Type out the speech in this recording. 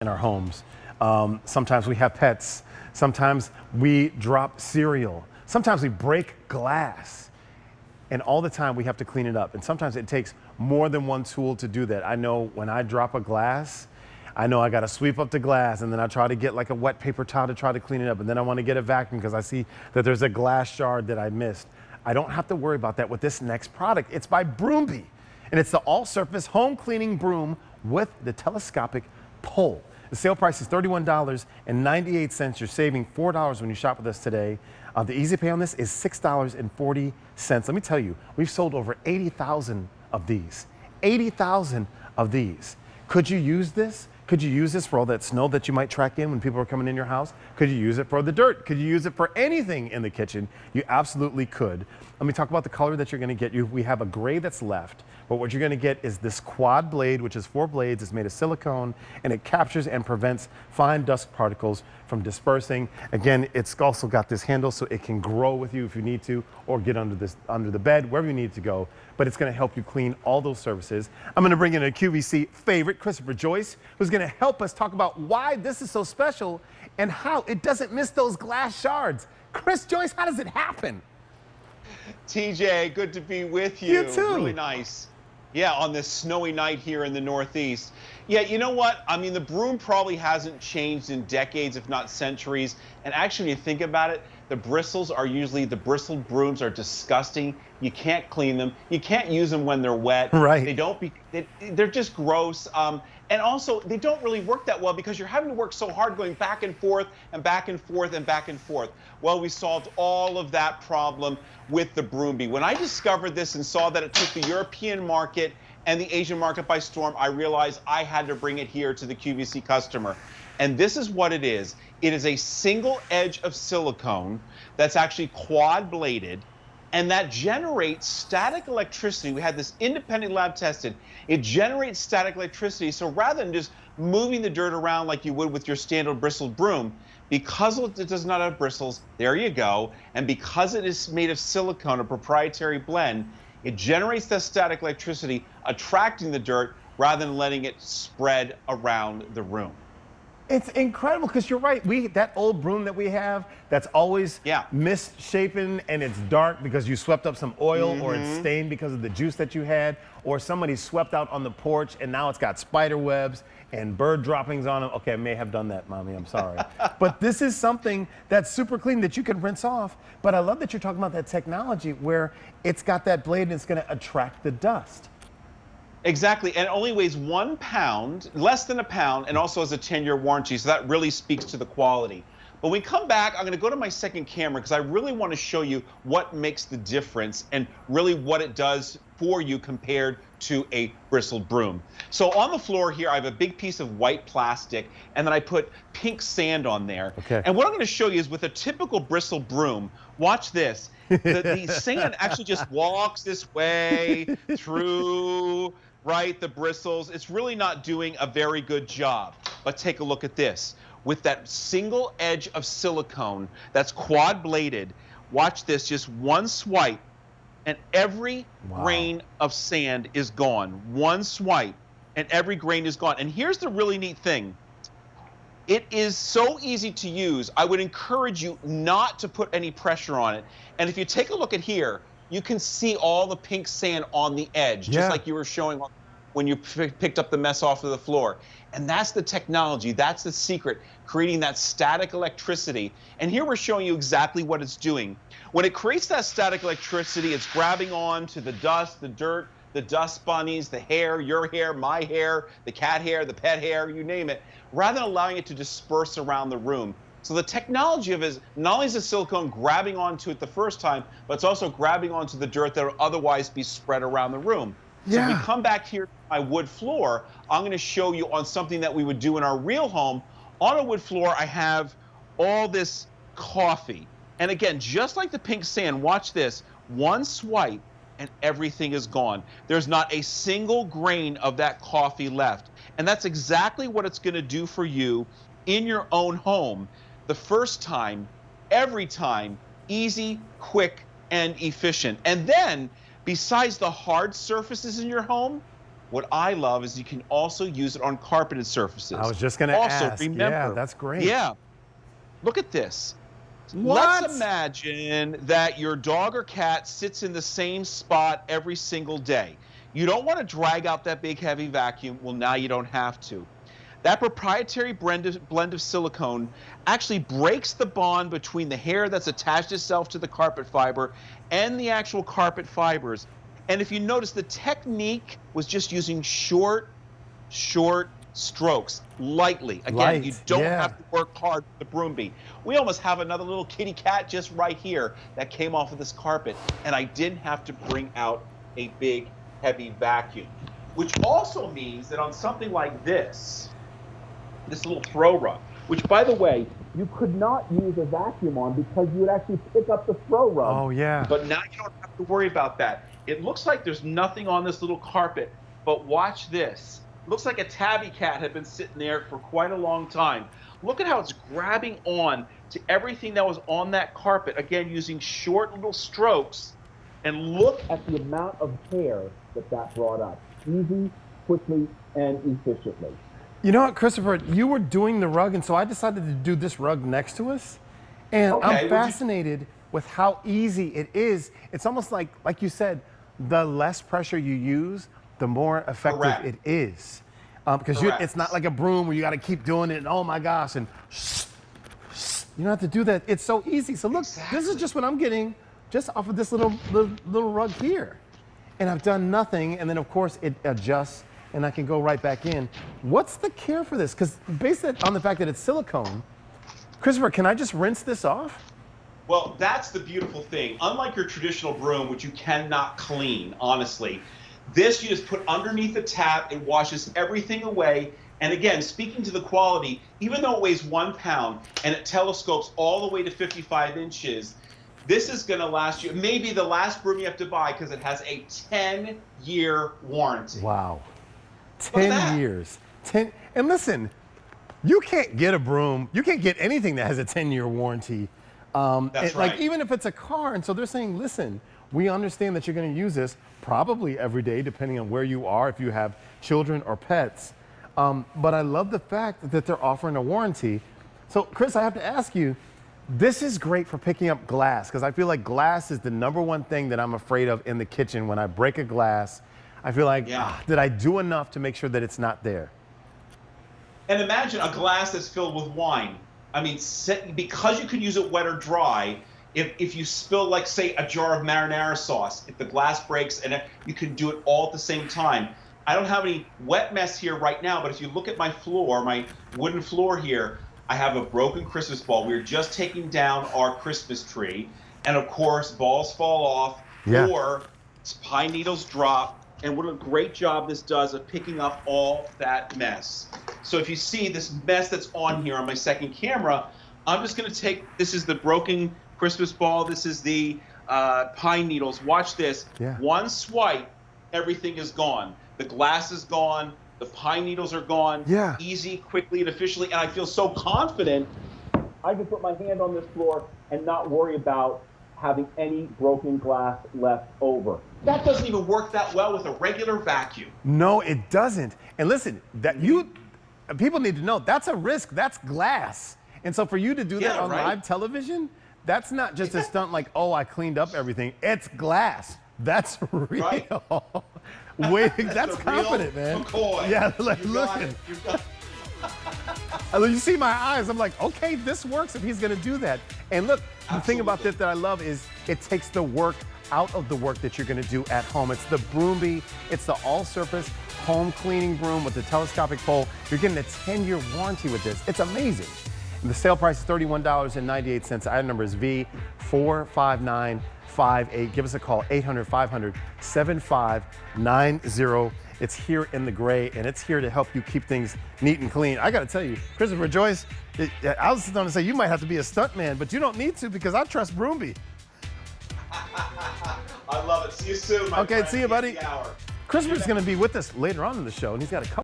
in our homes. Sometimes we have pets. Sometimes we drop cereal. Sometimes we break glass. And all the time we have to clean it up. And sometimes it takes more than one tool to do that. I know when I drop a glass, I know I got to sweep up the glass, and then I try to get like a wet paper towel to try to clean it up. And then I want to get a vacuum because I see that there's a glass shard that I missed. I don't have to worry about that with this next product. It's by Broombi. And it's the all-surface home cleaning broom with the telescopic pole. The sale price is $31.98. You're saving $4 when you shop with us today. The easy pay on this is $6.40. Let me tell you, we've sold over 80,000 of these. 80,000 of these. Could you use this? Could you use this for all that snow that you might track in when people are coming in your house? Could you use it for the dirt? Could you use it for anything in the kitchen? You absolutely could. Let me talk about the color that you're going to get. We have a gray that's left, but what you're going to get is this quad blade, which is 4 blades. It's made of silicone, and it captures and prevents fine dust particles from dispersing. Again, it's also got this handle so it can grow with you if you need to, or get under the bed, wherever you need to go. But it's going to help you clean all those surfaces. I'm going to bring in a QVC favorite, Christopher Joyce, who's going to help us talk about why this is so special and how it doesn't miss those glass shards. Chris Joyce, how does it happen? TJ, good to be with you. You too. Really nice. Yeah, on this snowy night here in the Northeast. Yeah, you know what? I mean, the broom probably hasn't changed in decades, if not centuries. And actually, when you think about it, the bristles are usually, the bristled brooms are disgusting. You can't clean them. You can't use them when they're wet. Right. They're just gross. And also, they don't really work that well because you're having to work so hard going back and forth and back and forth and back and forth. Well, we solved all of that problem with the Broombi. When I discovered this and saw that it took the European market and the Asian market by storm, I realized I had to bring it here to the QVC customer. And this is what it is. It is a single edge of silicone that's actually quad bladed, and that generates static electricity. We had this independent lab tested. It generates static electricity. So rather than just moving the dirt around like you would with your standard bristled broom, because it does not have bristles, there you go, and because it is made of silicone, a proprietary blend, it generates that static electricity, attracting the dirt rather than letting it spread around the room. It's incredible because you're right. That old broom that we have that's always misshapen and it's dark because you swept up some oil, or it's stained because of the juice that you had, or somebody swept out on the porch and now it's got spider webs and bird droppings on them. Okay, I may have done that, Mommy, I'm sorry. But this is something that's super clean that you can rinse off. But I love that you're talking about that technology where it's got that blade and it's going to attract the dust. Exactly, and it only weighs 1 pound, less than a pound, and also has a 10-year warranty, so that really speaks to the quality. But when we come back, I'm going to go to my second camera because I really want to show you what makes the difference and really what it does for you compared to a bristled broom. So on the floor here, I have a big piece of white plastic, and then I put pink sand on there. Okay. And what I'm going to show you is with a typical bristled broom, watch this. The sand actually just walks this way through the bristles. It's really not doing a very good job. But take a look at this. With that single edge of silicone that's quad bladed, watch this, just one swipe and every grain of sand is gone. One swipe and every grain is gone. And here's the really neat thing. It is so easy to use. I would encourage you not to put any pressure on it. And if you take a look at here, you can see all the pink sand on the edge, just like you were showing when you picked up the mess off of the floor. And that's the technology, that's the secret, creating that static electricity. And here we're showing you exactly what it's doing. When it creates that static electricity, it's grabbing on to the dust, the dirt, the dust bunnies, the hair, your hair, my hair, the cat hair, the pet hair, you name it, rather than allowing it to disperse around the room. So the technology of it is not only is the silicone grabbing onto it the first time, but it's also grabbing onto the dirt that would otherwise be spread around the room. So if we come back here to my wood floor, I'm going to show you on something that we would do in our real home. On a wood floor, I have all this coffee. And again, just like the pink sand, watch this. One swipe and everything is gone. There's not a single grain of that coffee left. And that's exactly what it's going to do for you in your own home. The first time, every time, easy, quick, and efficient. And then, besides the hard surfaces in your home, what I love is you can also use it on carpeted surfaces. I was just gonna also, ask. remember, Yeah, that's great. yeah, look at this. What? Let's imagine that your dog or cat sits in the same spot every single day. You don't want to drag out that big heavy vacuum. Well, now you don't have to. That proprietary blend of silicone actually breaks the bond between the hair that's attached itself to the carpet fiber and the actual carpet fibers. And if you notice, the technique was just using short strokes, lightly. Again, you don't have to work hard with the Broombi. We almost have another little kitty cat just right here that came off of this carpet, and I didn't have to bring out a big, heavy vacuum. Which also means that on something like this little throw rug, which, by the way, you could not use a vacuum on because you would actually pick up the throw rug. Oh, yeah. But now you don't have to worry about that. It looks like there's nothing on this little carpet, but watch this. It looks like a tabby cat had been sitting there for quite a long time. Look at how it's grabbing on to everything that was on that carpet, again, using short little strokes. And look at the amount of hair that brought up. Easy, quickly, and efficiently. You know what, Christopher, you were doing the rug, and so I decided to do this rug next to us. And I'm fascinated with how easy it is. It's almost like you said, the less pressure you use, the more effective it is. Because it's not like a broom where you got to keep doing it, and oh my gosh, and you don't have to do that. It's so easy. So look, this is just what I'm getting just off of this little rug here. And I've done nothing, and then of course it adjusts, and I can go right back in. What's the care for this? Because based on the fact that it's silicone, Christopher, can I just rinse this off? Well, that's the beautiful thing. Unlike your traditional broom, which you cannot clean, honestly, this you just put underneath the tap. It washes everything away. And again, speaking to the quality, even though it weighs 1 pound and it telescopes all the way to 55 inches, this is going to last you, maybe the last broom you have to buy, because it has a 10-year warranty. Wow. 10 years. And listen, you can't get a broom, you can't get anything that has a 10-year warranty. That's right. Like even if it's a car, and so they're saying, listen, we understand that you're going to use this probably every day, depending on where you are, if you have children or pets. But I love the fact that they're offering a warranty. So Chris, I have to ask you, this is great for picking up glass, because I feel like glass is the #1 thing that I'm afraid of in the kitchen. When I break a glass, I feel like, did I do enough to make sure that it's not there? And imagine a glass that's filled with wine. I mean, because you can use it wet or dry, if you spill, like, say, a jar of marinara sauce, if the glass breaks, and you can do it all at the same time. I don't have any wet mess here right now, but if you look at my floor, my wooden floor here, I have a broken Christmas ball. We were just taking down our Christmas tree, and of course, balls fall off, or pine needles drop. And what a great job this does of picking up all that mess. So if you see this mess that's on here on my second camera, I'm just going to take, this is the broken Christmas ball, this is the pine needles. Watch this. One swipe, everything is gone. The glass is gone, the pine needles are gone. Easy, quickly, and efficiently. And I feel so confident I can put my hand on this floor and not worry about having any broken glass left over. That doesn't even work that well with a regular vacuum. No, it doesn't. And listen, people need to know that's a risk. That's glass. And so for you to do that on live television, that's not just a stunt like, oh, I cleaned up everything. It's glass. That's real. Wait, that's confident, man. McCoy. Yeah, like looking. You see my eyes. I'm like, okay, this works if he's going to do that. And look, the thing about this that I love is it takes the work out of the work that you're going to do at home. It's the Broombi. It's the all-surface home cleaning broom with the telescopic pole. You're getting a 10-year warranty with this. It's amazing. And the sale price is $31.98. Item number is V45958. Give us a call, 800-500-7590. It's here in the gray, and it's here to help you keep things neat and clean. I got to tell you, Christopher Joyce, I was going to say you might have to be a stuntman, but you don't need to, because I trust Broombi. I love it. See you soon, my friend. Okay, see you, buddy. Christopher's going to be with us later on in the show, and he's got a couple